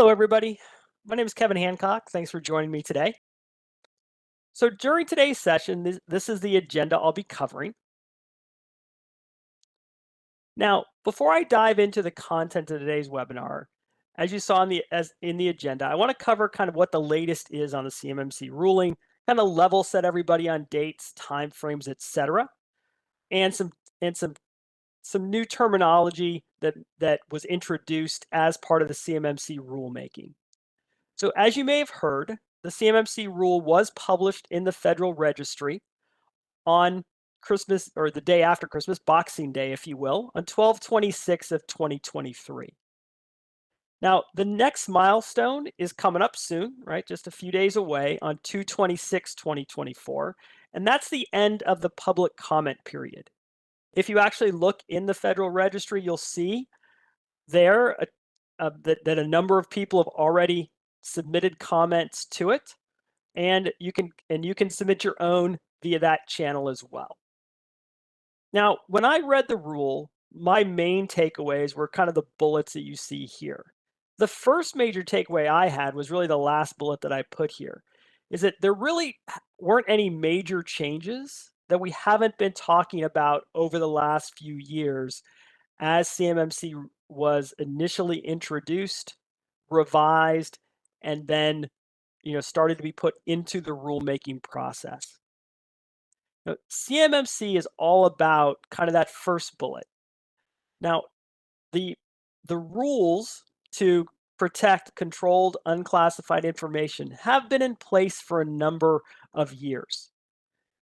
Hello, everybody. My name is Kevin Hancock. Thanks for joining me today. So during today's session, this is the agenda I'll be covering. Now, before I dive into the content of today's webinar, as you saw in the agenda, I want to cover kind of what the latest is on the CMMC ruling, kind of level set everybody on dates, timeframes, etc., and some new terminology that was introduced as part of the CMMC rulemaking. So as you may have heard, the CMMC rule was published in the Federal Registry on Christmas, or the day after Christmas, Boxing Day, if you will, on 12/26 of 2023. Now, the next milestone is coming up soon, right? Just a few days away on 2/26/2024, and that's the end of the public comment period. If you actually look in the Federal Registry, you'll see there that a number of people have already submitted comments to it, and you can submit your own via that channel as well. Now, when I read the rule, my main takeaways were kind of the bullets that you see here. The first major takeaway I had was really the last bullet that I put here, is that there really weren't any major changes that we haven't been talking about over the last few years as CMMC was initially introduced, revised, and then started to be put into the rulemaking process. Now, CMMC is all about kind of that first bullet. Now, the rules to protect controlled unclassified information have been in place for a number of years.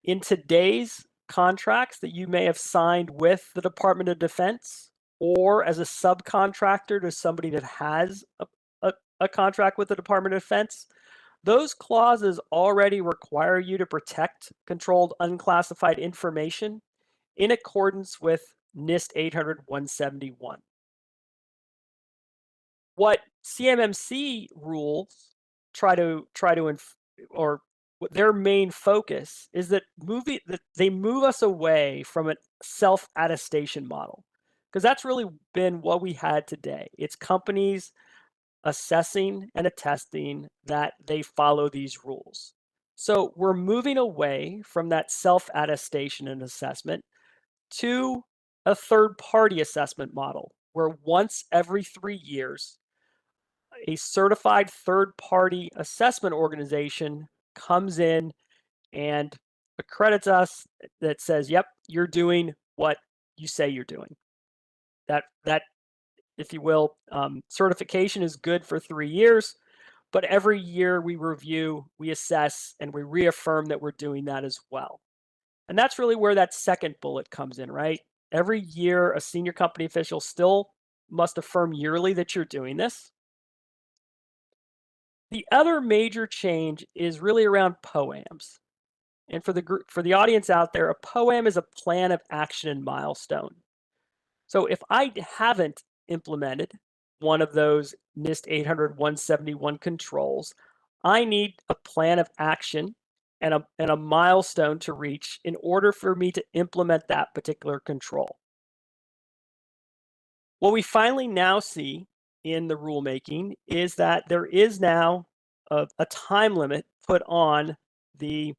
In today's contracts that you may have signed with the Department of Defense or as a subcontractor to somebody that has a contract with the Department of Defense, those clauses already require you to protect controlled unclassified information in accordance with NIST 800-171. What CMMC rules or their main focus is that they move us away from a self-attestation model, because that's really been what we had today. It's companies assessing and attesting that they follow these rules. So we're moving away from that self-attestation and assessment to a third-party assessment model, where once every 3 years, a certified third-party assessment organization comes in and accredits us that says, yep, you're doing what you say you're doing. That if you will, certification is good for 3 years, but every year we review, we assess, and we reaffirm that we're doing that as well. And that's really where that second bullet comes in, right? Every year, a senior company official still must affirm yearly that you're doing this. The other major change is really around POAMs. And for the audience out there, a POAM is a plan of action and milestone. So if I haven't implemented one of those NIST 800-171 controls, I need a plan of action and a milestone to reach in order for me to implement that particular control. What we finally now see in the rulemaking is that there is now a time limit put on the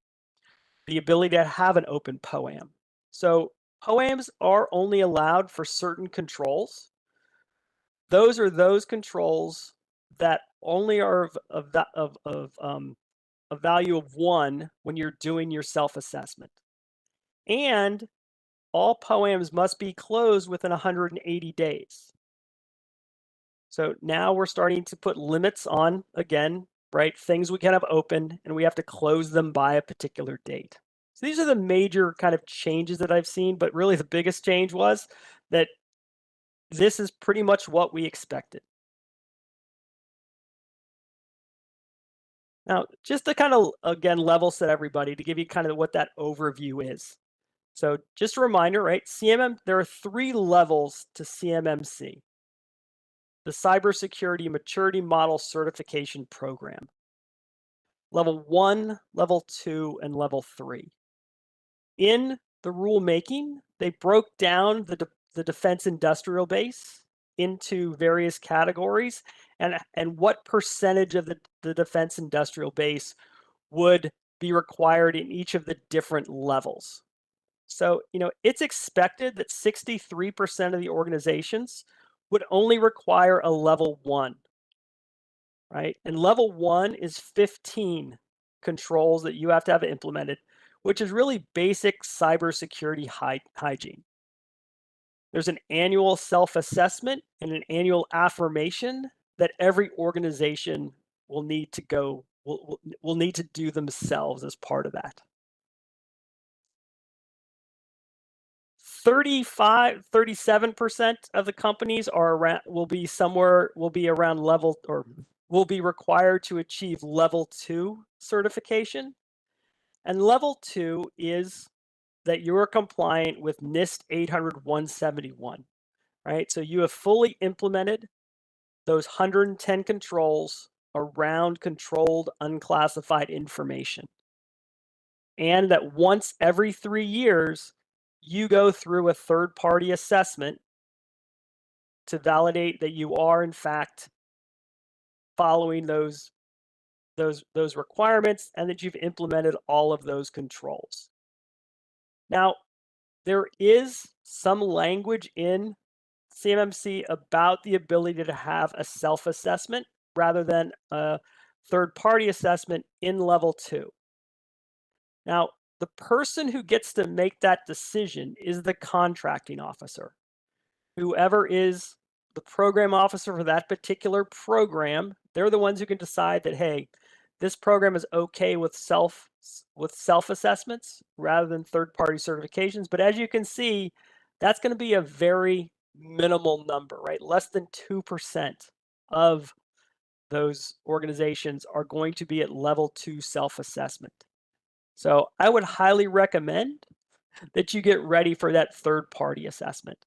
ability to have an open POAM. So POAMs are only allowed for certain controls. Those are those controls that only are of a value of 1 when you're doing your self-assessment. And all POAMs must be closed within 180 days. So now we're starting to put limits on, again, right, things we can have open, and we have to close them by a particular date. So these are the major kind of changes that I've seen, but really the biggest change was that this is pretty much what we expected. Now, just to kind of, again, level set everybody to give you kind of what that overview is. So just a reminder, right, there are 3 levels to CMMC, the Cybersecurity Maturity Model Certification Program. Level 1, Level 2, and Level 3. In the rulemaking, they broke down the defense industrial base into various categories and what percentage of the defense industrial base would be required in each of the different levels. So, it's expected that 63% of the organizations would only require a level 1, right? And level 1 is 15 controls that you have to have implemented, which is really basic cybersecurity hygiene. There's an annual self-assessment and an annual affirmation that every organization will need to will need to do themselves as part of that. 37% of the companies will be around level, or will be required to achieve level 2 certification. And level 2 is that you are compliant with NIST 800-171, right? So you have fully implemented those 110 controls around controlled unclassified information. And that once every 3 years, you go through a third-party assessment to validate that you are in fact following those requirements and that you've implemented all of those controls. Now, there is some language in CMMC about the ability to have a self-assessment rather than a third-party assessment in level 2. Now, the person who gets to make that decision is the contracting officer. Whoever is the program officer for that particular program, they're the ones who can decide that, hey, this program is okay with self-assessments rather than third-party certifications. But as you can see, that's going to be a very minimal number, right? Less than 2% of those organizations are going to be at level 2 self-assessment. So I would highly recommend that you get ready for that third-party assessment.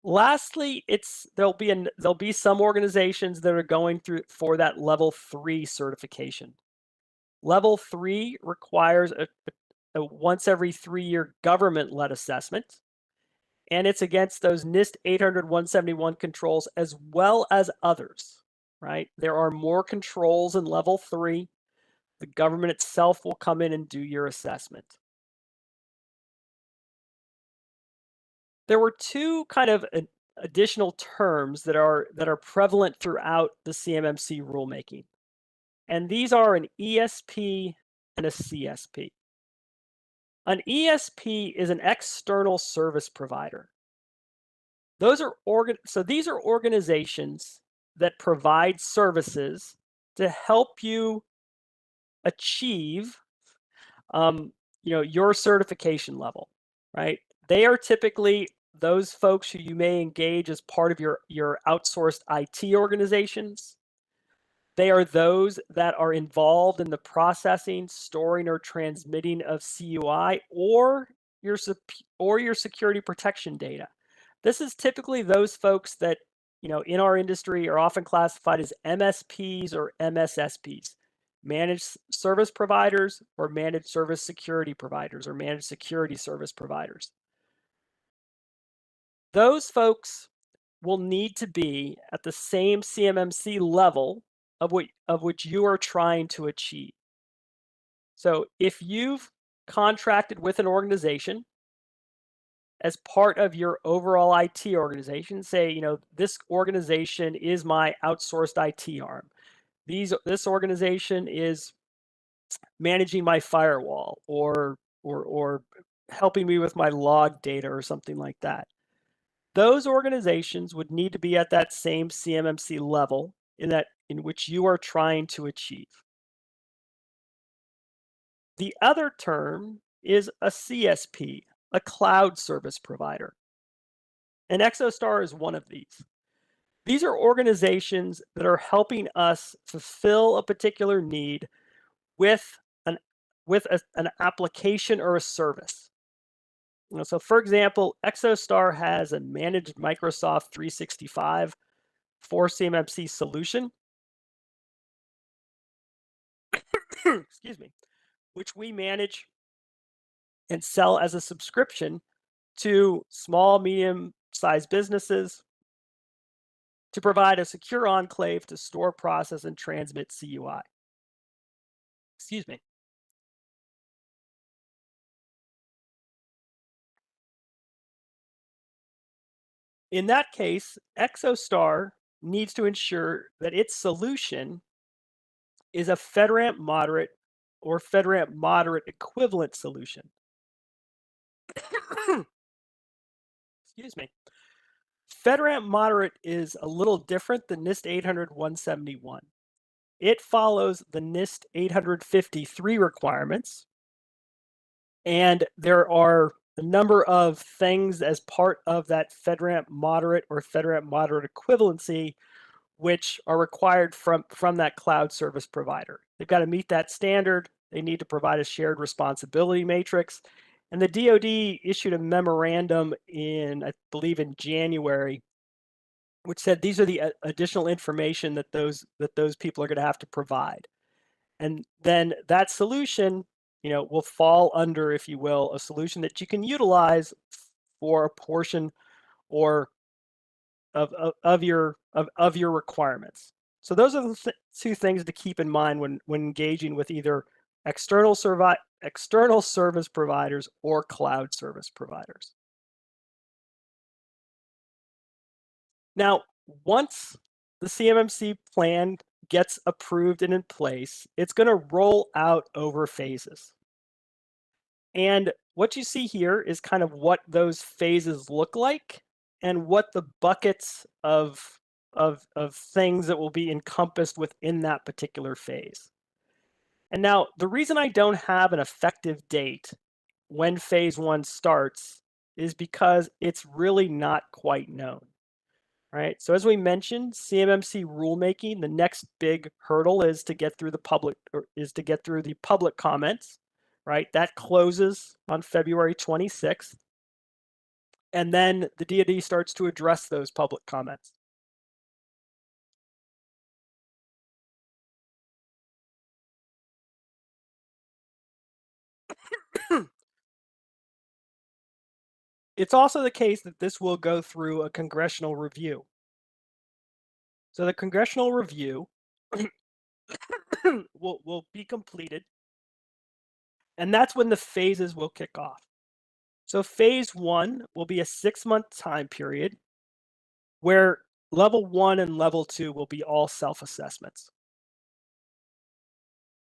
Lastly, there'll be some organizations that are going through for that level 3 certification. Level 3 requires a once every 3-year government-led assessment, and it's against those NIST 800-171 controls as well as others, right? There are more controls in level 3. The government itself will come in and do your assessment. There were two kind of additional terms that are prevalent throughout the CMMC rulemaking. And these are an ESP and a CSP. An ESP is an external service provider. These are organizations that provide services to help you achieve your certification level, right? They are typically those folks who you may engage as part of your outsourced IT organizations. They are those that are involved in the processing, storing, or transmitting of CUI or your security protection data. This is typically those folks that, in our industry are often classified as MSPs or MSSPs, managed service providers or managed service security providers or managed security service providers. Those folks will need to be at the same CMMC level of which you are trying to achieve. So if you've contracted with an organization as part of your overall IT organization, say, this organization is my outsourced IT arm. This organization is managing my firewall or helping me with my log data or something like that. Those organizations would need to be at that same CMMC level in which you are trying to achieve. The other term is a CSP, a cloud service provider. And Exostar is one of these. These are organizations that are helping us fulfill a particular need with an application or a service. So for example, Exostar has a managed Microsoft 365 for CMMC solution, excuse me, which we manage and sell as a subscription to small, medium sized businesses to provide a secure enclave to store, process, and transmit CUI. Excuse me. In that case, Exostar needs to ensure that its solution is a FedRAMP moderate or FedRAMP moderate equivalent solution. Excuse me. FedRAMP moderate is a little different than NIST 800-171. It follows the NIST 853 requirements, and there are a number of things as part of that FedRAMP moderate or FedRAMP moderate equivalency which are required from that cloud service provider. They've got to meet that standard. They need to provide a shared responsibility matrix. And the DoD issued a memorandum in, I believe, in January, which said these are the additional information that those people are going to have to provide. And then that solution, will fall under, if you will, a solution that you can utilize for a portion or of your requirements. So those are the two things to keep in mind when engaging with either external service providers or cloud service providers. Now, once the CMMC plan gets approved and in place, it's going to roll out over phases. And what you see here is kind of what those phases look like and what the buckets of things that will be encompassed within that particular phase. And now the reason I don't have an effective date when phase 1 starts is because it's really not quite known. Right. So as we mentioned, CMMC rulemaking, the next big hurdle is to get through the public comments. Right. That closes on February 26th. And then the DoD starts to address those public comments. It's also the case that this will go through a congressional review. So the congressional review will be completed, and that's when the phases will kick off. So phase 1 will be a 6-month time period where level 1 and level 2 will be all self-assessments.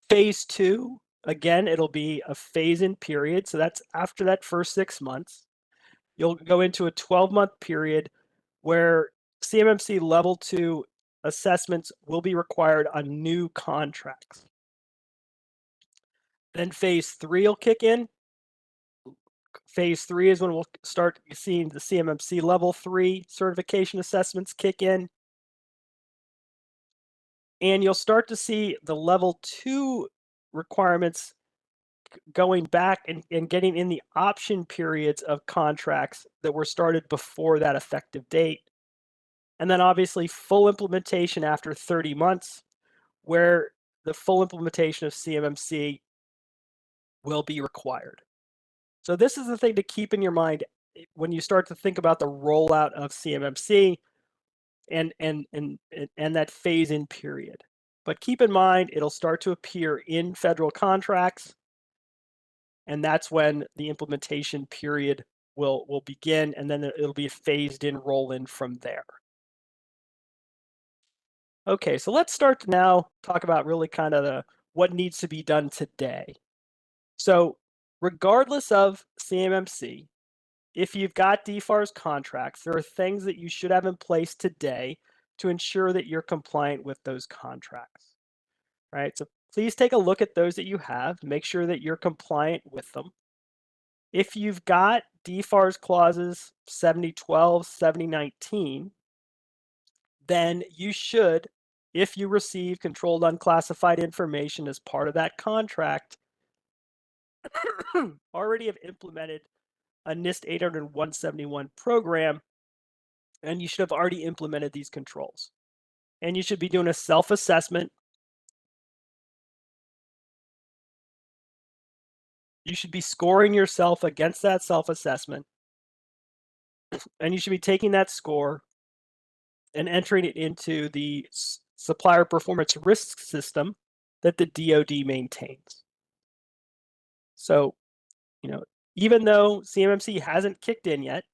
Phase 2, again, it'll be a phase-in period. So that's after that first 6 months. You'll go into a 12-month period where CMMC level 2 assessments will be required on new contracts. Then phase 3 will kick in. Phase 3 is when we'll start seeing the CMMC level 3 certification assessments kick in. And you'll start to see the level 2 requirements going back and getting in the option periods of contracts that were started before that effective date. And then obviously full implementation after 30 months, where the full implementation of CMMC will be required. So this is the thing to keep in your mind when you start to think about the rollout of CMMC and that phase-in period. But keep in mind, it'll start to appear in federal contracts, and that's when the implementation period will begin, and then it'll be a phased-in roll-in from there. Okay, so let's start to now talk about really kind of what needs to be done today. So regardless of CMMC, if you've got DFARS contracts, there are things that you should have in place today to ensure that you're compliant with those contracts, right? So please take a look at those that you have, make sure that you're compliant with them. If you've got DFARS clauses 7012, 7019, then you should, if you receive controlled unclassified information as part of that contract, already have implemented a NIST 800-171 program, and you should have already implemented these controls. And you should be doing a self-assessment. You should be scoring yourself against that self-assessment. And you should be taking that score and entering it into the supplier performance risk system that the DoD maintains. So, even though CMMC hasn't kicked in yet,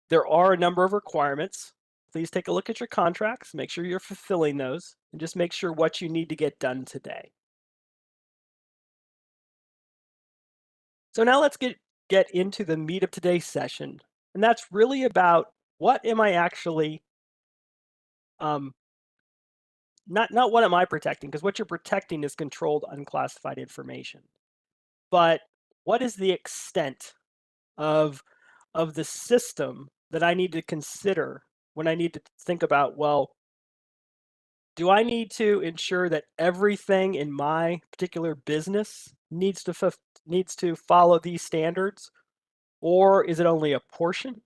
there are a number of requirements. Please take a look at your contracts, make sure you're fulfilling those, and just make sure what you need to get done today. So now let's get into the meat of today's session, and that's really about what am I actually not what am I protecting, because what you're protecting is controlled unclassified information, but what is the extent of the system that I need to consider when I need to think about, well, do I need to ensure that everything in my particular business needs to follow these standards, or is it only a portion?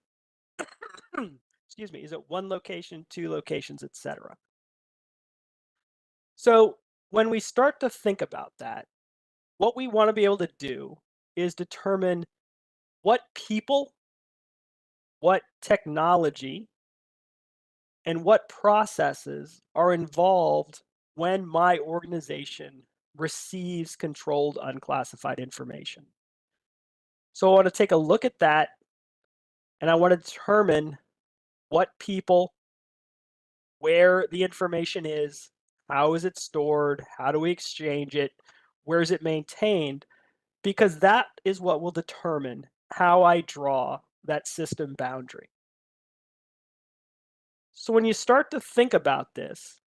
Excuse me, is it one location, two locations, etc.? So when we start to think about that, what we want to be able to do is determine what people, what technology, and what processes are involved when my organization receives controlled unclassified information. So I want to take a look at that, and I want to determine what people, where the information is, how is it stored, how do we exchange it, where is it maintained, because that is what will determine how I draw that system boundary. So when you start to think about this,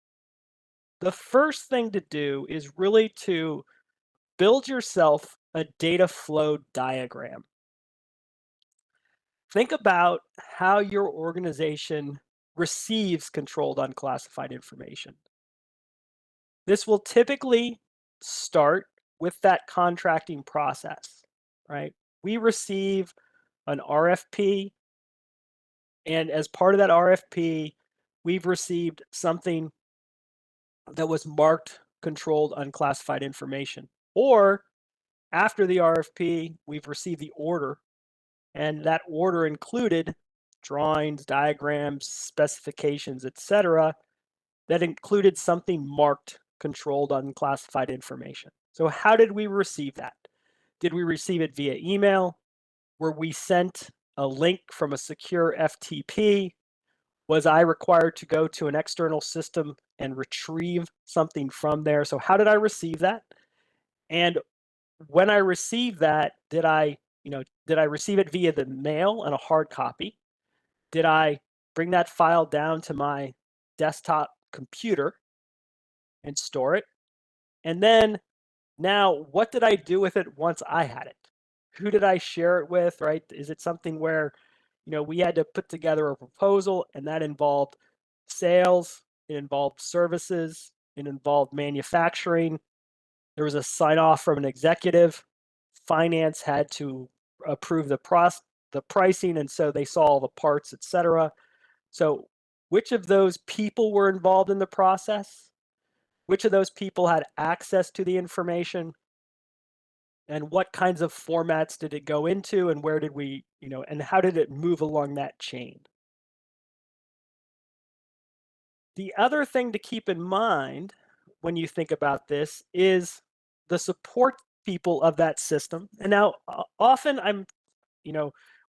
the first thing to do is really to build yourself a data flow diagram. Think about how your organization receives controlled unclassified information. This will typically start with that contracting process, right? We receive an RFP, and as part of that RFP, we've received something that was marked controlled unclassified information. Or after the RFP, we've received the order, and that order included drawings, diagrams, specifications, etc., that included something marked controlled unclassified information. So how did we receive that? Did we receive it via email? Were we sent a link from a secure FTP? Was I required to go to an external system and retrieve something from there? So how did I receive that? And when I received that, did I receive it via the mail and a hard copy? Did I bring that file down to my desktop computer and store it? And then now, what did I do with it once I had it? Who did I share it with, right? Is it something where, we had to put together a proposal and that involved sales, it involved services, it involved manufacturing. There was a sign off from an executive. Finance had to approve the pricing, and so they saw all the parts, etc. So which of those people were involved in the process? Which of those people had access to the information? And what kinds of formats did it go into, and where did we, and how did it move along that chain? The other thing to keep in mind when you think about this is the support people of that system. And now often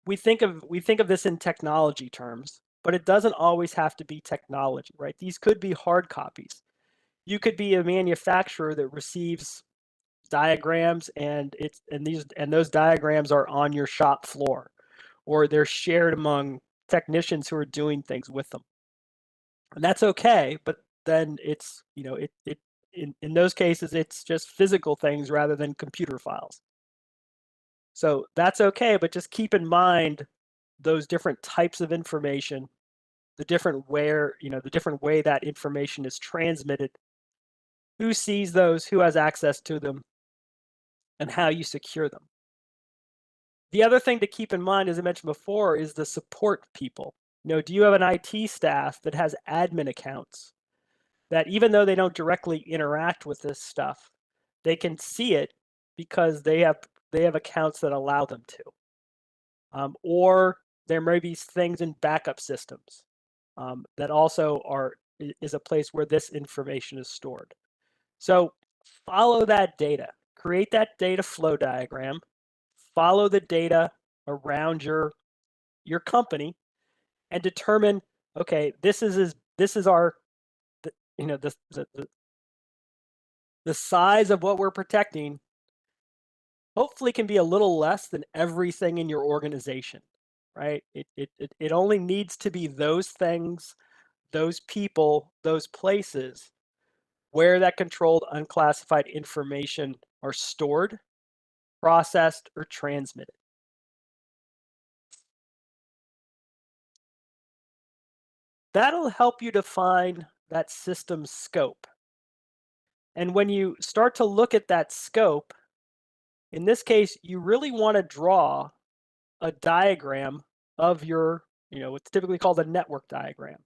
we think of this in technology terms, but it doesn't always have to be technology, right? These could be hard copies. You could be a manufacturer that receives diagrams, and those diagrams are on your shop floor, or they're shared among technicians who are doing things with them. And that's okay, but then it's, in those cases, it's just physical things rather than computer files. So that's okay, but just keep in mind those different types of information, the different way that information is transmitted, who sees those, who has access to them, and how you secure them. The other thing to keep in mind, as I mentioned before, is the support people. Do you have an IT staff that has admin accounts that, even though they don't directly interact with this stuff, they can see it because they have accounts that allow them to? Or there may be things in backup systems that also is a place where this information is stored. So follow that data, create that data flow diagram, follow the data around your company, and determine, okay, this is our, you know, the size of what we're protecting hopefully can be a little less than everything in your organization, right? It only needs to be those things, those people, those places where that controlled unclassified information are stored, processed, or transmitted. That'll help you define that system scope. And when you start to look at that scope, in this case, you really want to draw a diagram of your, what's typically called a network diagram.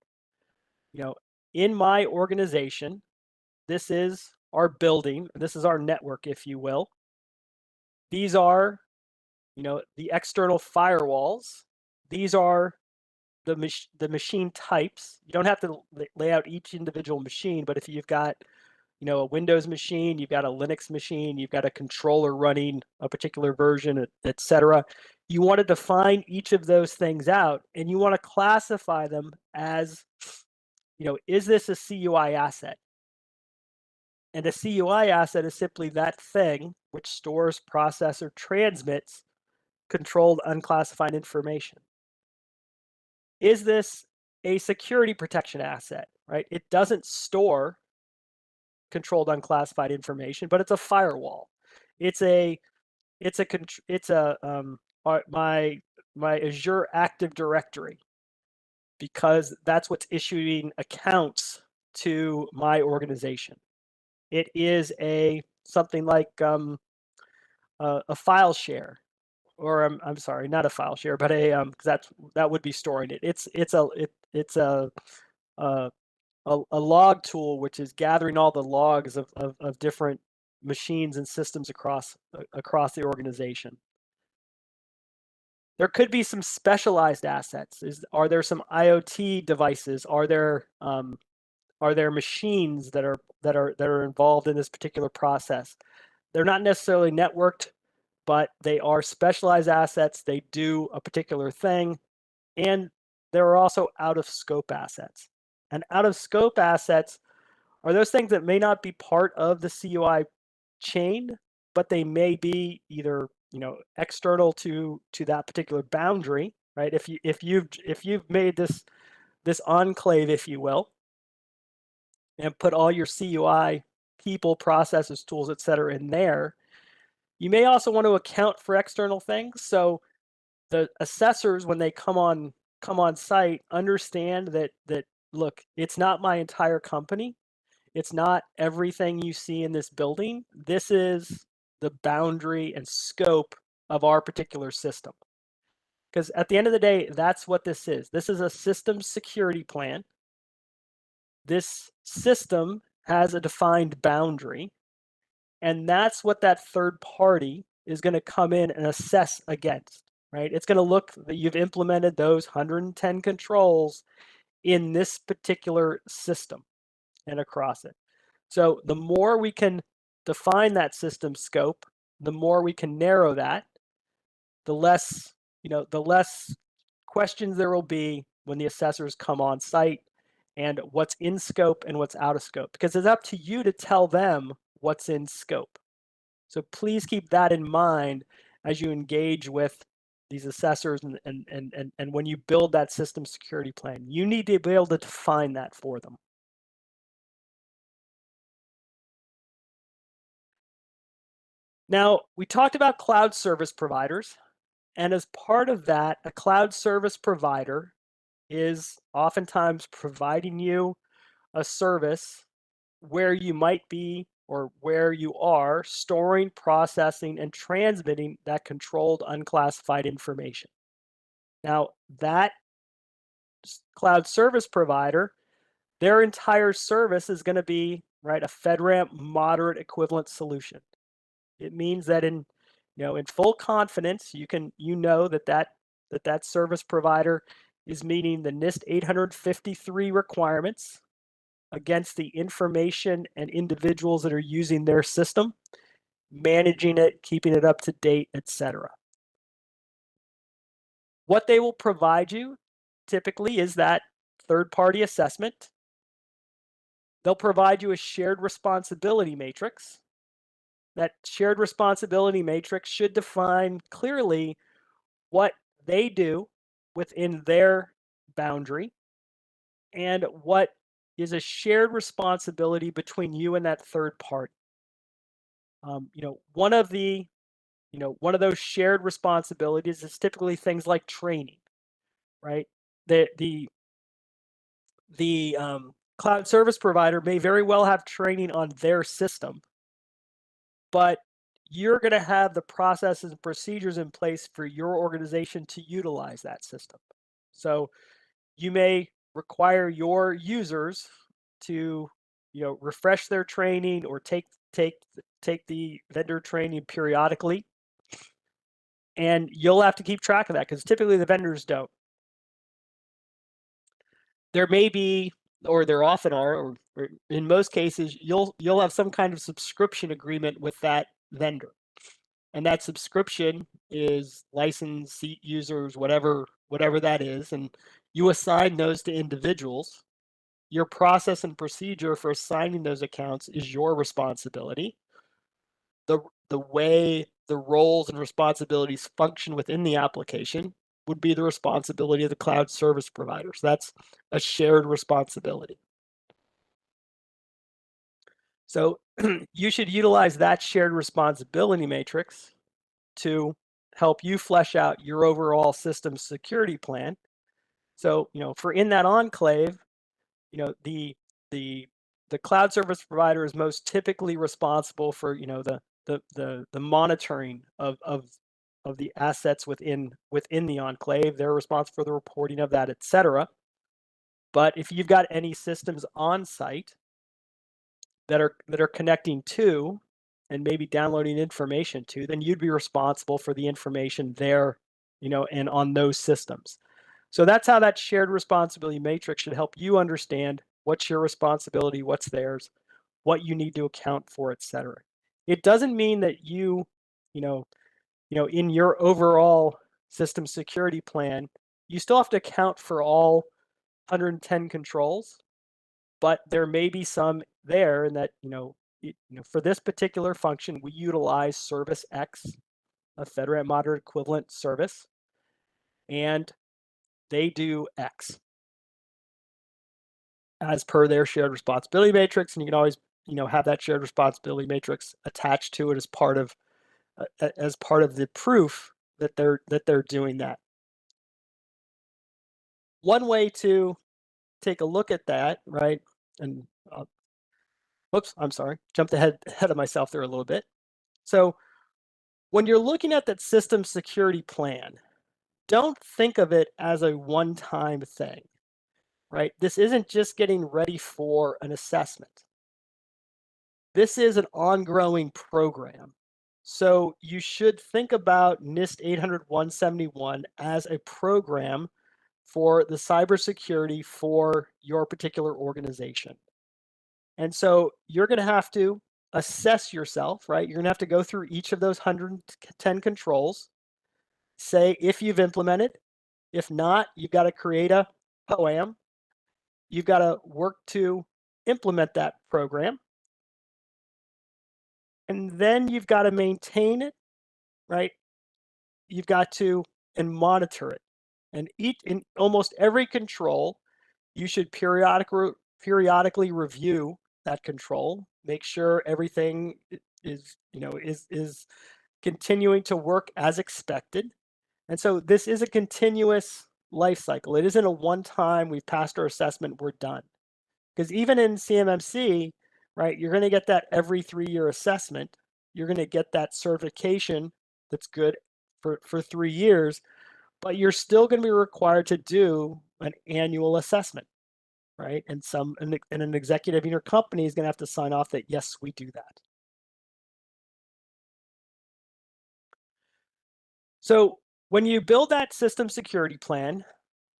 In my organization, this is our building, this is our network, if you will. These are, the external firewalls. These are the machine types. You don't have to lay out each individual machine, but if you've got, a Windows machine, you've got a Linux machine, you've got a controller running a particular version, etc. You want to define each of those things out, and you want to classify them as, is this a CUI asset? And a CUI asset is simply that thing which stores, processes, or transmits controlled unclassified information. Is this a security protection asset, right? It doesn't store controlled unclassified information, but it's a firewall. My Azure Active Directory, because that's what's issuing accounts to my organization. It is something like a file share, or I'm sorry, not a file share, but because that would be storing it. It's a log tool which is gathering all the logs of different machines and systems across the organization. There could be some specialized assets. Are there some IoT devices? Are there machines that are involved in this particular process? They're not necessarily networked, but they are specialized assets. They do a particular thing, and there are also out of scope assets. And out of scope assets are those things that may not be part of the CUI chain, but they may be either external to that particular boundary, right? If you've made this enclave, if you will, and put all your CUI people, processes, tools, etc. in there, you may also want to account for external things. So the assessors, when they come on site, understand that look, it's not my entire company. It's not everything you see in this building. This is the boundary and scope of our particular system. Because at the end of the day, that's what this is. This is a system security plan. This system has a defined boundary, and that's what that third party is going to come in and assess against, right? It's going to look that you've implemented those 110 controls in this particular system and across it. So the more we can define that system scope, the more we can narrow that, the less questions there will be when the assessors come on site, and what's in scope and what's out of scope, because it's up to you to tell them what's in scope. So please keep that in mind as you engage with these assessors, and when you build that system security plan, you need to be able to define that for them. Now, we talked about cloud service providers, and as part of that, a cloud service provider is oftentimes providing you a service where you might be, or where you are, storing, processing, and transmitting that controlled unclassified information. Now, that cloud service provider, their entire service is going to be, right, a FedRAMP moderate equivalent solution. It means that in full confidence, you know that that that service provider is meeting the NIST 853 requirements against the information and individuals that are using their system, managing it, keeping it up to date, etc. What they will provide you typically is that third-party assessment. They'll provide you a shared responsibility matrix. That shared responsibility matrix should define clearly what they do within their boundary and what is a shared responsibility between you and that third party. One of those shared responsibilities is typically things like training, right? The cloud service provider may very well have training on their system, but you're going to have the processes and procedures in place for your organization to utilize that system. So you may require your users to, refresh their training or take the vendor training periodically, and you'll have to keep track of that because typically the vendors don't. There may be, or there often are, or in most cases, you'll have some kind of subscription agreement with that vendor, and that subscription is license, seat users, whatever that is, and you assign those to individuals. Your process and procedure for assigning those accounts is your responsibility. The way the roles and responsibilities function within the application would be the responsibility of the cloud service provider. So that's a shared responsibility. So you should utilize that shared responsibility matrix to help you flesh out your overall system security plan. So, for in that enclave, the cloud service provider is most typically responsible for, the monitoring of the assets within the enclave. They're responsible for the reporting of that, etc. But if you've got any systems on site that are connecting to and maybe downloading information to, then you'd be responsible for the information there, and on those systems. So that's how that shared responsibility matrix should help you understand what's your responsibility, what's theirs, what you need to account for, etc. It doesn't mean that you in your overall system security plan, you still have to account for all 110 controls, but there may be some there, and that for this particular function, we utilize Service X, a FedRAMP moderate equivalent service, and they do X as per their shared responsibility matrix, and you can always have that shared responsibility matrix attached to it as part of the proof that they're doing that. One way to take a look at that, right? And whoops, I'm sorry, jumped ahead of myself there a little bit. So when you're looking at that system security plan, don't think of it as a one-time thing, right? This isn't just getting ready for an assessment. This is an ongoing program. So you should think about NIST 800-171 as a program for the cybersecurity for your particular organization. And so you're going to have to assess yourself, right? You're going to have to go through each of those 110 controls, say if you've implemented. If not, you've got to create a POAM. You've got to work to implement that program. And then you've got to maintain it, right? You've got to and monitor it. And in almost every control, you should periodically review that control, make sure everything is continuing to work as expected. And so this is a continuous life cycle. It isn't a one-time, we've passed our assessment, we're done. Because even in CMMC, right, you're going to get that every 3-year assessment. You're going to get that certification that's good for 3 years, but you're still going to be required to do an annual assessment, right? And an executive in your company is going to have to sign off that, yes, we do that. So When you build that system security plan,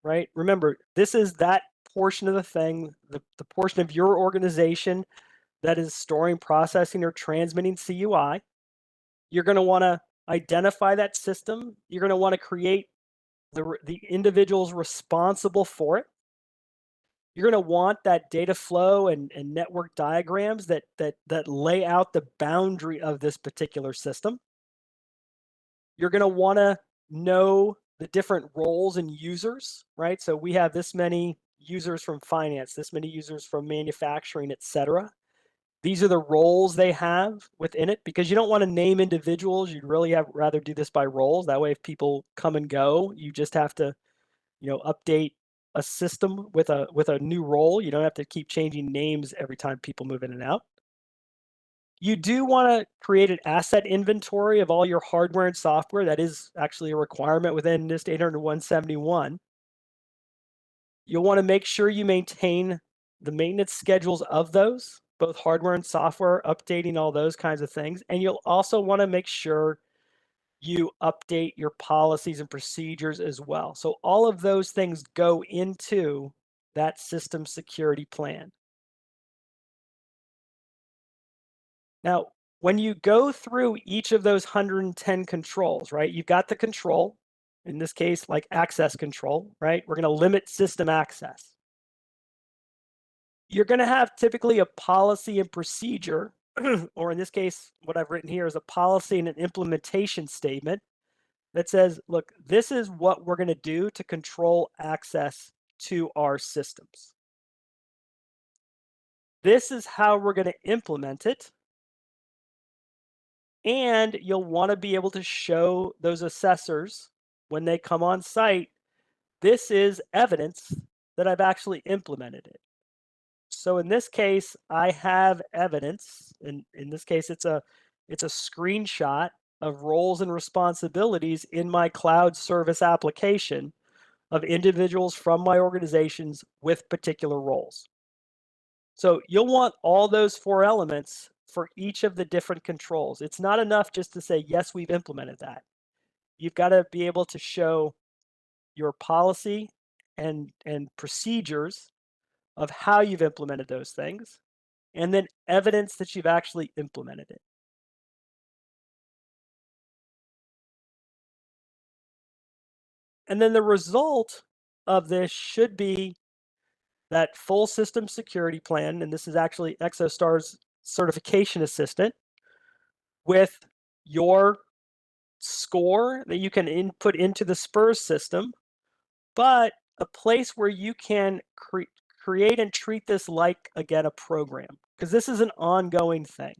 right, remember, this is that portion of the thing, the portion of your organization that is storing, processing, or transmitting CUI. You're going to want to identify that system. You're going to want to create the individuals responsible for it. You're going to want that data flow and network diagrams that lay out the boundary of this particular system. You're going to want to know the different roles and users, right? So we have this many users from finance, this many users from manufacturing, et cetera. These are the roles they have within it, because you don't want to name individuals. You'd really rather do this by roles. That way, if people come and go, you just have to, update a system with a new role. You don't have to keep changing names every time people move in and out. You do want to create an asset inventory of all your hardware and software. That is actually a requirement within NIST 800-171. You'll want to make sure you maintain the maintenance schedules of those, both hardware and software, updating all those kinds of things. And you'll also want to make sure you update your policies and procedures as well. So all of those things go into that system security plan. Now, when you go through each of those 110 controls, right, you've got the control, in this case, like access control, right? We're going to limit system access. You're going to have typically a policy and procedure, or in this case, what I've written here is a policy and an implementation statement that says, look, this is what we're going to do to control access to our systems. This is how we're going to implement it. And you'll want to be able to show those assessors when they come on site, this is evidence that I've actually implemented it. So in this case, I have evidence, and in this case, it's a screenshot of roles and responsibilities in my cloud service application of individuals from my organizations with particular roles. So you'll want all those 4 elements for each of the different controls. It's not enough just to say, yes, we've implemented that. You've got to be able to show your policy and procedures of how you've implemented those things, and then evidence that you've actually implemented it. And then the result of this should be that full system security plan, and this is actually Exostar's certification assistant, with your score that you can input into the SPURS system, but a place where you can create and treat this like, again, a program, because this is an ongoing thing.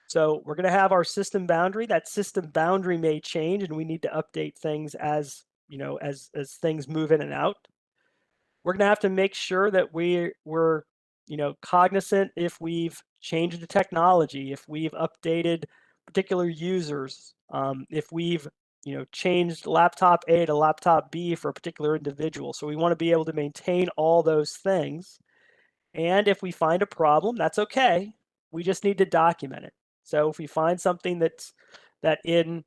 So we're going to have our system boundary. That system boundary may change, and we need to update things as things move in and out. We're going to have to make sure that we're cognizant if we've changed the technology, if we've updated particular users, if we've changed laptop A to laptop B for a particular individual. So we want to be able to maintain all those things. And if we find a problem, that's okay. We just need to document it. So if we find something since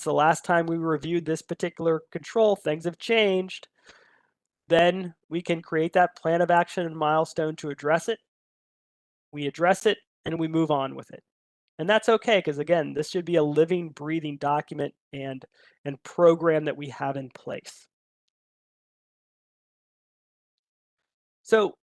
the last time we reviewed this particular control, things have changed, then we can create that plan of action and milestone to address it. We address it and we move on with it. And that's okay, because again, this should be a living, breathing document and program that we have in place. So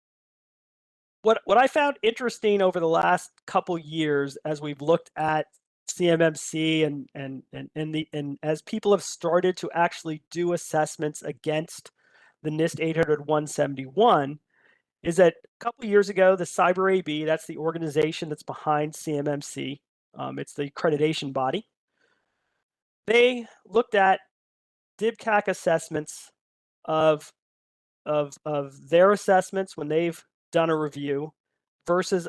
what I found interesting over the last couple years as we've looked at CMMC and as people have started to actually do assessments against the NIST 800-171, is that a couple years ago, the Cyber AB, that's the organization that's behind CMMC, it's the accreditation body, they looked at DIBCAC assessments of their assessments when they've done a review versus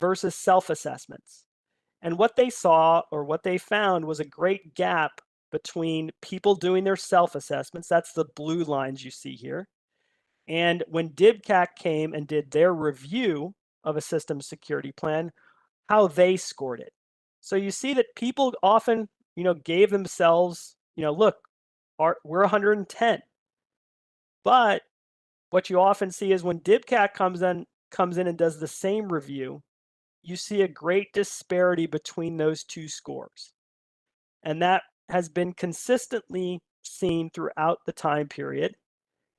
self-assessments. And what they saw, or what they found, was a great gap between people doing their self-assessments, that's the blue lines you see here, and when DIBCAC came and did their review of a system security plan, how they scored it. So you see that people often, gave themselves look, we're 110. But what you often see is when DIBCAT comes in and does the same review, you see a great disparity between those two scores. And that has been consistently seen throughout the time period.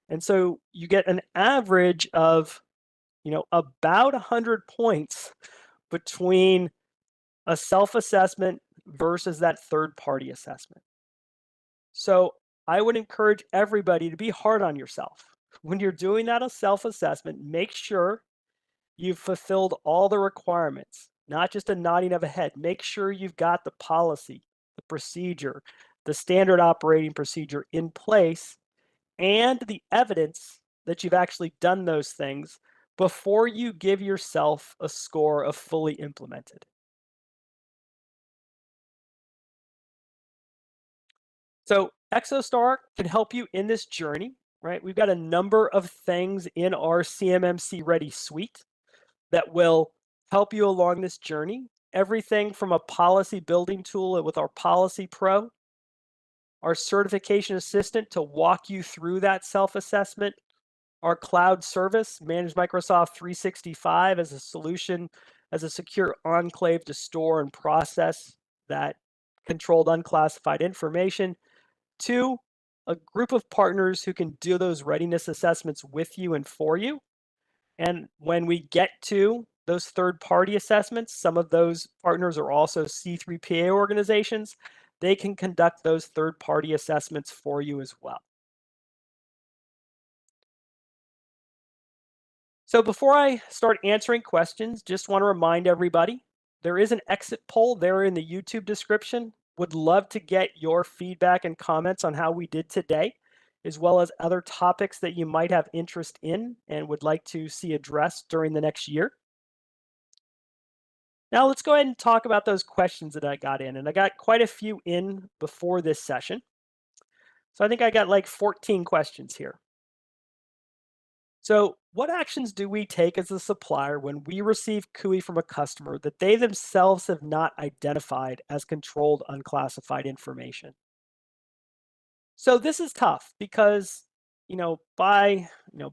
And so you get an average of, about 100 points between a self-assessment versus that third-party assessment. So I would encourage everybody to be hard on yourself. When you're doing that self-assessment, make sure you've fulfilled all the requirements, not just a nodding of a head. Make sure you've got the policy, the procedure, the standard operating procedure in place, and the evidence that you've actually done those things before you give yourself a score of fully implemented. So Exostar can help you in this journey, right? We've got a number of things in our CMMC Ready suite that will help you along this journey. Everything from a policy building tool with our Policy Pro, our certification assistant to walk you through that self-assessment, our cloud service, Manage Microsoft 365 as a solution, as a secure enclave to store and process that controlled unclassified information, to a group of partners who can do those readiness assessments with you and for you. And when we get to those third-party assessments, some of those partners are also C3PA organizations. They can conduct those third-party assessments for you as well. So before I start answering questions, just want to remind everybody, there is an exit poll there in the YouTube description. Would love to get your feedback and comments on how we did today, as well as other topics that you might have interest in and would like to see addressed during the next year. Now let's go ahead and talk about those questions that I got in. And I got quite a few in before this session. So I think I got like 14 questions here. So what actions do we take as a supplier when we receive CUI from a customer that they themselves have not identified as controlled unclassified information? So this is tough because, by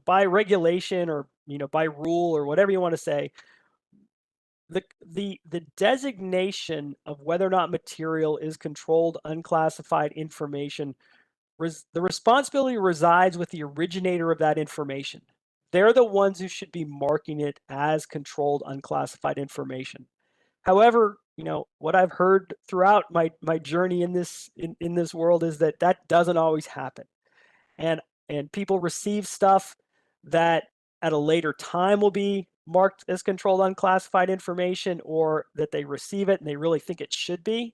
regulation or, by rule or whatever you want to say, the designation of whether or not material is controlled unclassified information, the responsibility resides with the originator of that information. They're the ones who should be marking it as controlled unclassified information. However, what I've heard throughout my journey in this world is that doesn't always happen. And people receive stuff that at a later time will be marked as controlled unclassified information, or that they receive it and they really think it should be.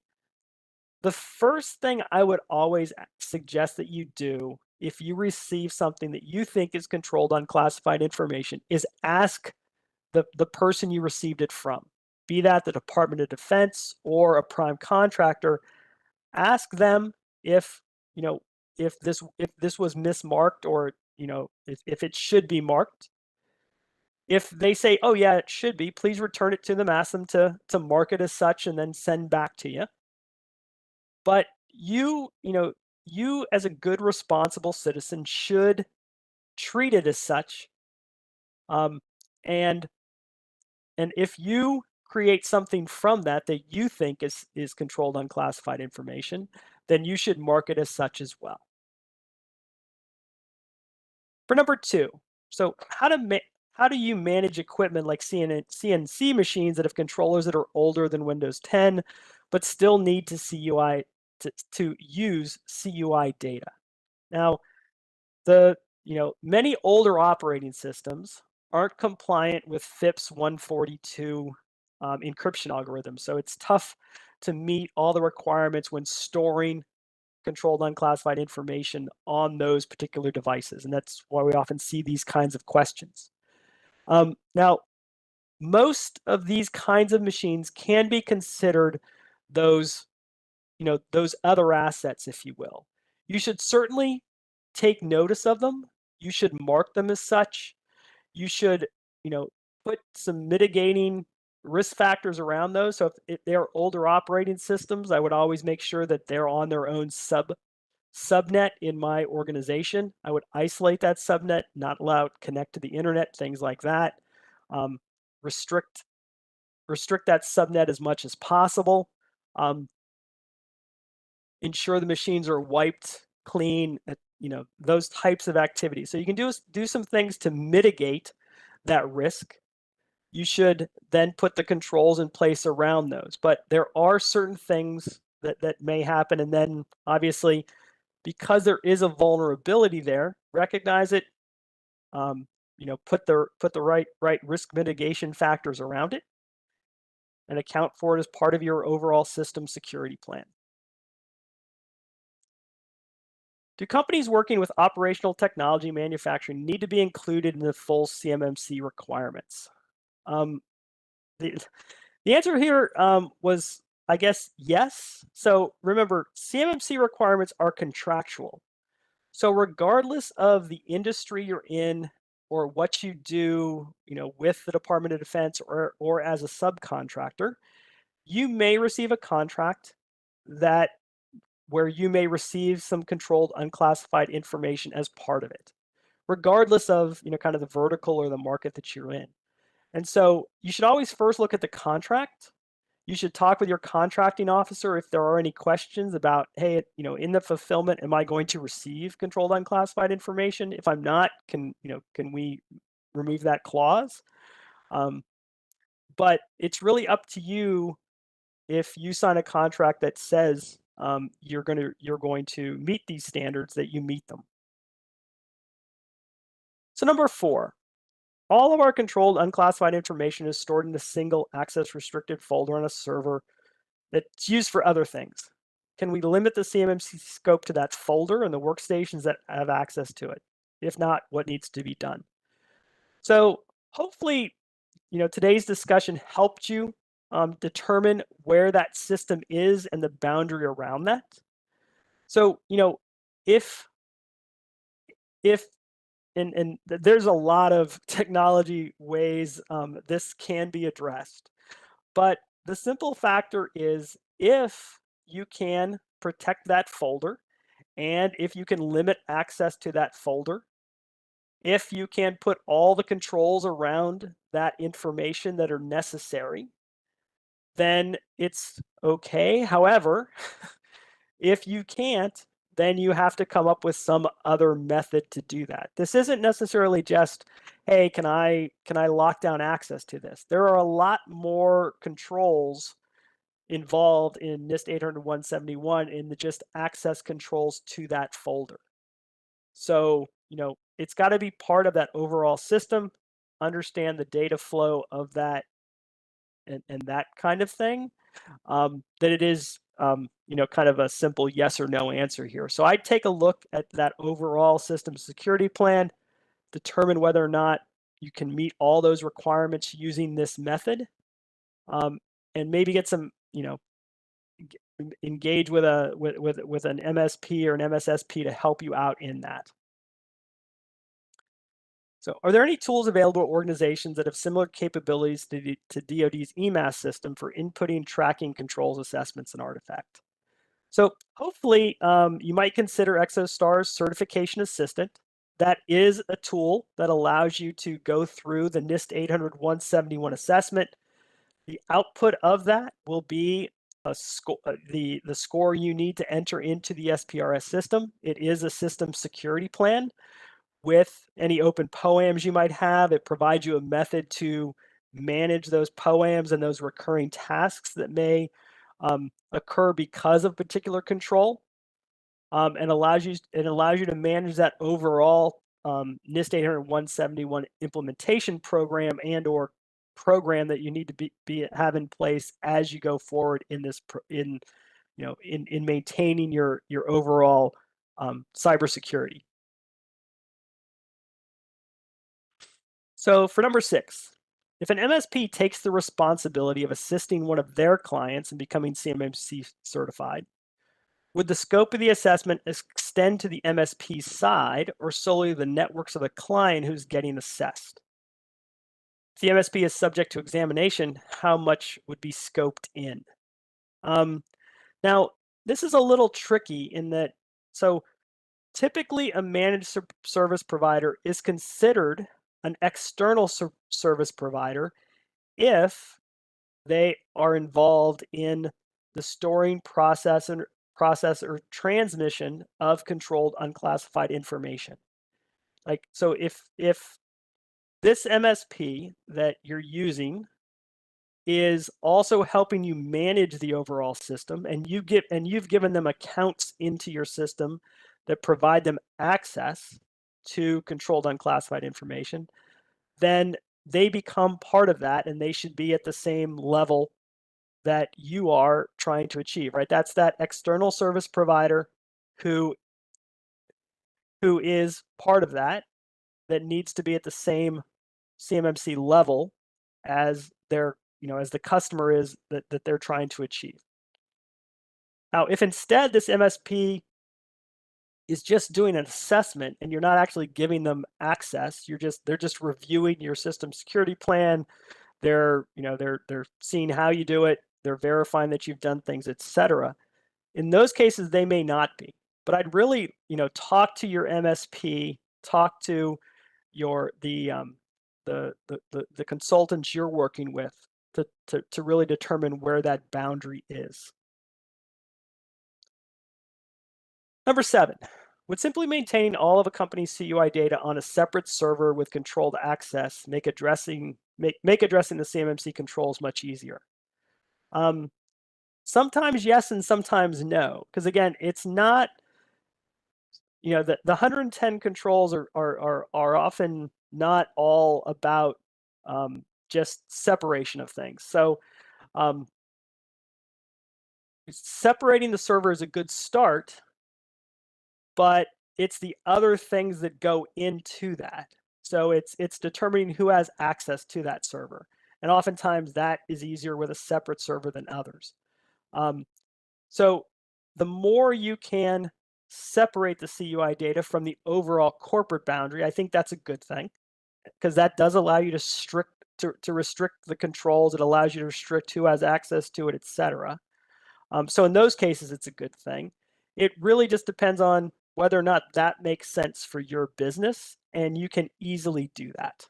The first thing I would always suggest that you do if you receive something that you think is controlled unclassified information is ask the person you received it from, be that the Department of Defense or a prime contractor. Ask them if this was mismarked, or if it should be marked. If they say, oh yeah, it should be, please return it to them, ask them to mark it as such and then send back to you. But you as a good responsible citizen should treat it as such. And if you create something from that you think is controlled unclassified information, then you should mark it as such as well. For number two, so how do you manage equipment like CNC machines that have controllers that are older than Windows 10, but still need to CUI to use CUI data? Now, many older operating systems aren't compliant with FIPS 142 encryption algorithms, so it's tough to meet all the requirements when storing controlled unclassified information on those particular devices, and that's why we often see these kinds of questions. Now, most of these kinds of machines can be considered those other assets, if you will. You should certainly take notice of them. You should mark them as such. You should, put some mitigating risk factors around those. So if they're older operating systems, I would always make sure that they're on their own subnet in my organization, I would isolate that subnet, not allow it to connect to the internet, things like that. Um, restrict that subnet as much as possible. Ensure the machines are wiped clean, those types of activities. So you can do some things to mitigate that risk. You should then put the controls in place around those. But there are certain things that may happen. And then obviously, because there is a vulnerability there, recognize it, put the right risk mitigation factors around it and account for it as part of your overall system security plan. Do companies working with operational technology manufacturing need to be included in the full CMMC requirements? The answer here was, I guess, yes. So remember, CMMC requirements are contractual. So regardless of the industry you're in or what you do, with the Department of Defense or as a subcontractor, you may receive a contract where you may receive some controlled unclassified information as part of it, regardless of, kind of the vertical or the market that you're in. And so you should always first look at the contract. You should talk with your contracting officer if there are any questions about, hey, in the fulfillment, am I going to receive controlled unclassified information? If I'm not, can we remove that clause? But it's really up to you if you sign a contract that says you're going to meet these standards, that you meet them. So number 4, all of our controlled unclassified information is stored in a single access restricted folder on a server that's used for other things. Can we limit the CMMC scope to that folder and the workstations that have access to it? If not, what needs to be done? So hopefully, today's discussion helped you determine where that system is and the boundary around that. So, if and there's a lot of technology ways this can be addressed, but the simple factor is if you can protect that folder and if you can limit access to that folder, if you can put all the controls around that information that are necessary, then it's okay. However, if you can't, then you have to come up with some other method to do that. This isn't necessarily just, hey, can I lock down access to this? There are a lot more controls involved in NIST 800-171 in the just access controls to that folder. So, it's got to be part of that overall system, understand the data flow of that and that kind of thing, that it is, kind of a simple yes or no answer here. So I'd take a look at that overall system security plan, determine whether or not you can meet all those requirements using this method, and maybe get some, engage with an MSP or an MSSP to help you out in that. So are there any tools available to organizations that have similar capabilities to DoD's EMAS system for inputting, tracking, controls, assessments, and artifact? So hopefully you might consider Exostar's Certification Assistant. That is a tool that allows you to go through the NIST 800-171 assessment. The output of that will be a the score you need to enter into the SPRS system. It is a system security plan. With any open POAMs you might have, it provides you a method to manage those POAMs and those recurring tasks that may occur because of particular control, and allows you to manage that overall NIST 800-171 implementation program and/or program that you need to have in place as you go forward in this in maintaining your overall cybersecurity. So for number 6, if an MSP takes the responsibility of assisting one of their clients in becoming CMMC certified, would the scope of the assessment extend to the MSP side or solely the networks of the client who's getting assessed? If the MSP is subject to examination, how much would be scoped in? Now, this is a little tricky in that So typically a managed service provider is considered an external service provider if they are involved in the storing, process or transmission of controlled unclassified information. Like, so if this MSP that you're using is also helping you manage the overall system, and you've given them accounts into your system that provide them access to controlled unclassified information, then they become part of that, and they should be at the same level that you are trying to achieve, right? That's that external service provider who is part of that needs to be at the same CMMC level as their, as the customer is that they're trying to achieve. Now, if instead this MSP is just doing an assessment and you're not actually giving them access, they're just reviewing your system security plan, they're seeing how you do it, they're verifying that you've done things, etc. In those cases, they may not be. But I'd really, talk to your MSP, talk to the consultants you're working with to really determine where that boundary is. Number 7, would simply maintaining all of a company's CUI data on a separate server with controlled access make addressing the CMMC controls much easier? Sometimes yes and sometimes no, because again, it's not, the 110 controls are often not all about just separation of things. So separating the server is a good start, but it's the other things that go into that. So it's determining who has access to that server. And oftentimes that is easier with a separate server than others. So the more you can separate the CUI data from the overall corporate boundary, I think that's a good thing, because that does allow you to restrict the controls. It allows you to restrict who has access to it, etc. So in those cases, it's a good thing. It really just depends on whether or not that makes sense for your business, and you can easily do that.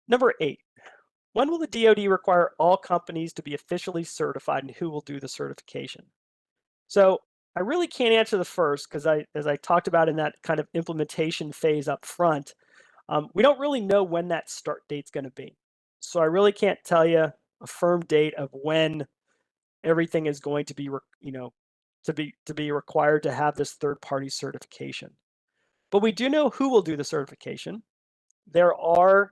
Number 8, when will the DoD require all companies to be officially certified, and who will do the certification? So I really can't answer the first because as I talked about in that kind of implementation phase up front, we don't really know when that start date's going to be. So I really can't tell you a firm date of when everything is going to be, to be required to have this third-party certification. But we do know who will do the certification. There are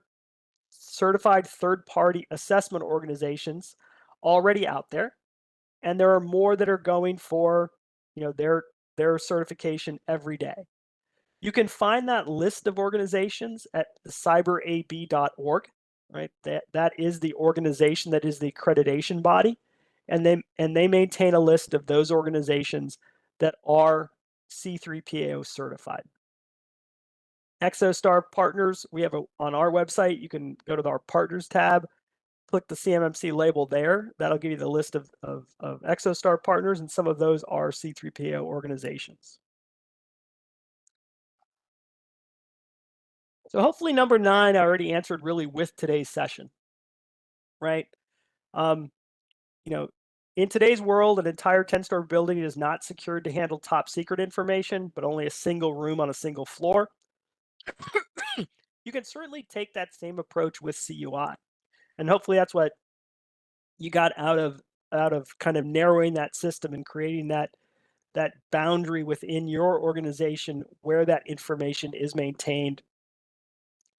certified third-party assessment organizations already out there, and there are more that are going for, their certification every day. You can find that list of organizations at cyberab.org, right? That is the organization that is the accreditation body, and they maintain a list of those organizations that are C3PAO certified. Exostar partners, we have on our website. You can go to our partners tab, click the CMMC label there. That'll give you the list of Exostar partners, and some of those are C3PAO organizations. So hopefully number 9 I already answered really with today's session, right? In today's world, an entire 10-story building is not secured to handle top secret information, but only a single room on a single floor. You can certainly take that same approach with CUI. And hopefully that's what you got out of kind of narrowing that system and creating that boundary within your organization where that information is maintained,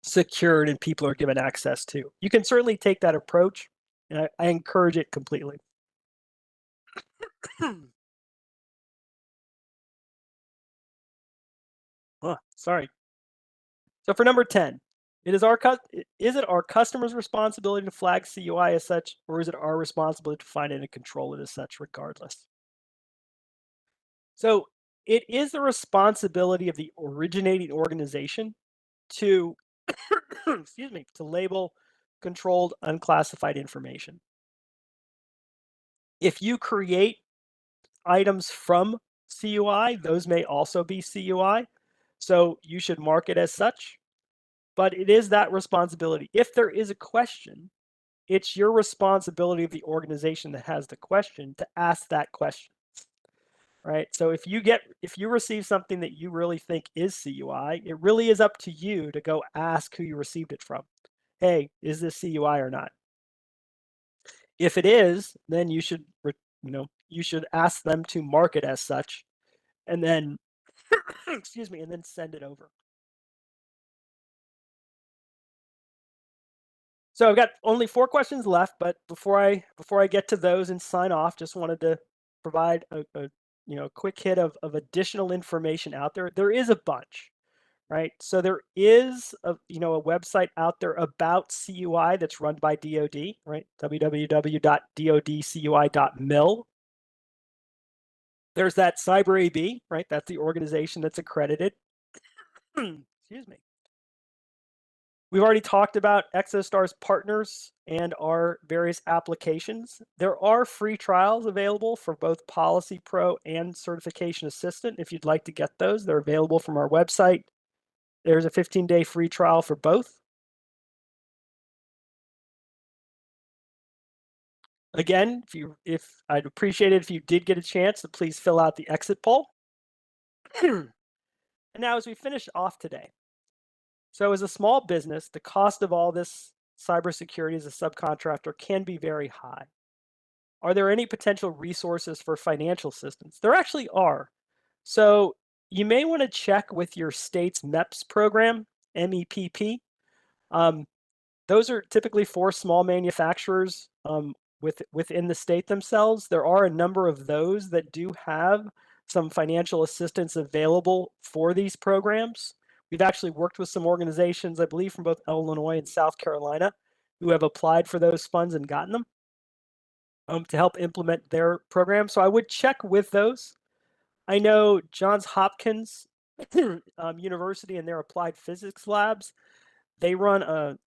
secured, and people are given access to. You can certainly take that approach, and I encourage it completely. Oh, sorry. So for number 10, is it our customer's responsibility to flag CUI as such, or is it our responsibility to find it and control it as such regardless? So it is the responsibility of the originating organization to, excuse me, to label controlled unclassified information. If you create items from CUI, those may also be CUI. So you should mark it as such, but it is that responsibility. If there is a question, it's your responsibility of the organization that has the question to ask that question, right? So if you receive something that you really think is CUI, it really is up to you to go ask who you received it from. Hey, is this CUI or not? If it is, then you should, you should ask them to mark it as such, and then, excuse me, and then send it over. So I've got only 4 questions left, but before I get to those and sign off, just wanted to provide a quick hit of additional information out there. There is a bunch, right? So there is a website out there about CUI that's run by DoD, right? www.dodcui.mil. There's that CyberAB, right? That's the organization that's accredited. Excuse me. We've already talked about Exostar's partners and our various applications. There are free trials available for both Policy Pro and Certification Assistant. If you'd like to get those, they're available from our website. There's a 15-day free trial for both. Again, if I'd appreciate it if you did get a chance to please fill out the exit poll. And now as we finish off today, so as a small business, the cost of all this cybersecurity as a subcontractor can be very high. Are there any potential resources for financial assistance? There actually are. So you may want to check with your state's MEPS program, MEPP. Those are typically for small manufacturers within the state themselves. There are a number of those that do have some financial assistance available for these programs. We've actually worked with some organizations, I believe, from both Illinois and South Carolina, who have applied for those funds and gotten them to help implement their program. So I would check with those. I know Johns Hopkins University and their applied physics labs, they run a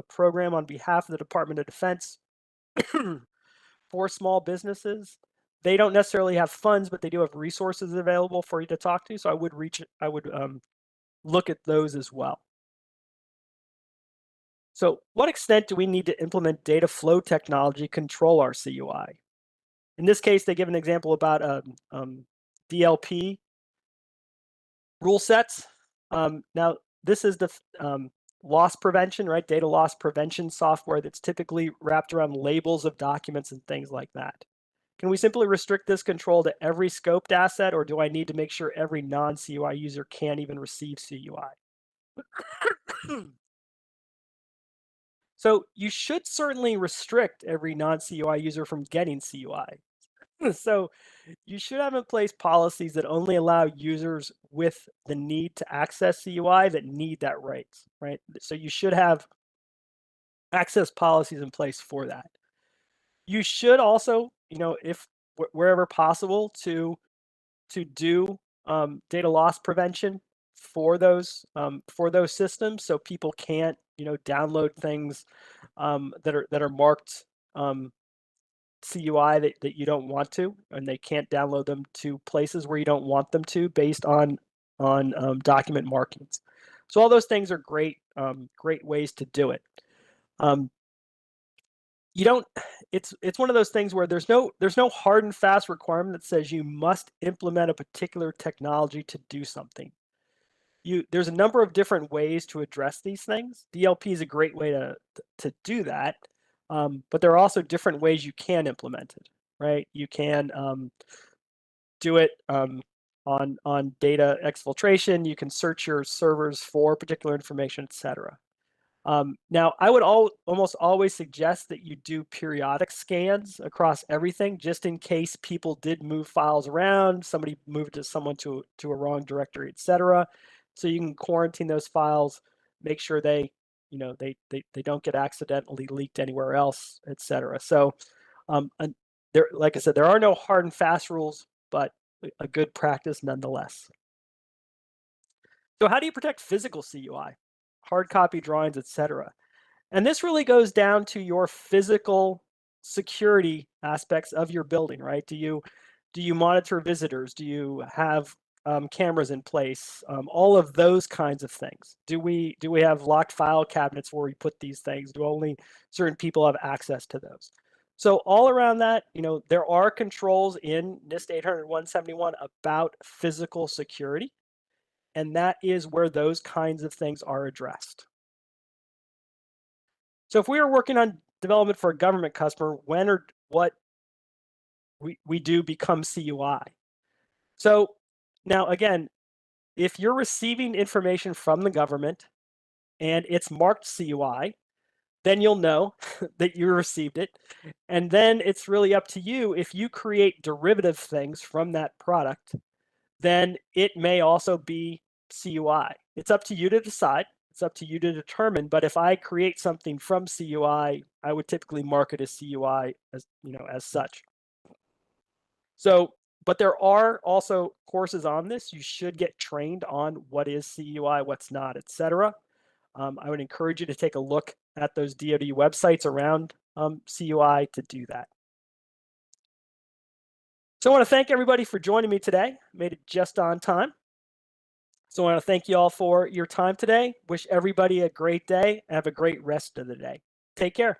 program on behalf of the Department of Defense for small businesses. They don't necessarily have funds, but they do have resources available for you to talk to. So I would look at those as well. So what extent do we need to implement data flow technology control our CUI? In this case, they give an example about DLP rule sets. Now, this is the loss prevention, right? Data loss prevention software that's typically wrapped around labels of documents and things like that. Can we simply restrict this control to every scoped asset, or do I need to make sure every non-CUI user can't even receive CUI? So you should certainly restrict every non-CUI user from getting CUI. So you should have in place policies that only allow users with the need to access CUI that need that right? So you should have access policies in place for that. You should also, if wherever possible, to do data loss prevention for those systems, so people can't download things that are marked CUI that you don't want to, and they can't download them to places where you don't want them to based on document markings. So all those things are great ways to do it. You don't. It's one of those things where there's no hard and fast requirement that says you must implement a particular technology to do something. There's a number of different ways to address these things. DLP is a great way to do that, but there are also different ways you can implement it. Right? You can do it on data exfiltration. You can search your servers for particular information, etc. Now, I would almost always suggest that you do periodic scans across everything, just in case people did move files around, somebody moved someone to a wrong directory, etc. So you can quarantine those files, make sure they don't get accidentally leaked anywhere else, etc. So, like I said, there are no hard and fast rules, but a good practice nonetheless. So how do you protect physical CUI? Hard copy drawings, etc. And this really goes down to your physical security aspects of your building, right? Do you Do you monitor visitors? Do you have cameras in place? All of those kinds of things. Do we have locked file cabinets where we put these things? Do only certain people have access to those? So all around that, there are controls in NIST 800-171 about physical security, and that is where those kinds of things are addressed. So if we are working on development for a government customer, when or what we do become CUI. So now again, if you're receiving information from the government and it's marked CUI, then you'll know that you received it. And then it's really up to you. If you create derivative things from that product, then it may also be CUI. It's up to you to decide. It's up to you to determine. But if I create something from CUI, I would typically mark it as CUI as such. So, but there are also courses on this. You should get trained on what is CUI, what's not, etc. I would encourage you to take a look at those DoD websites around CUI to do that. So I want to thank everybody for joining me today. Made it just on time. So I want to thank you all for your time today. Wish everybody a great day and have a great rest of the day. Take care.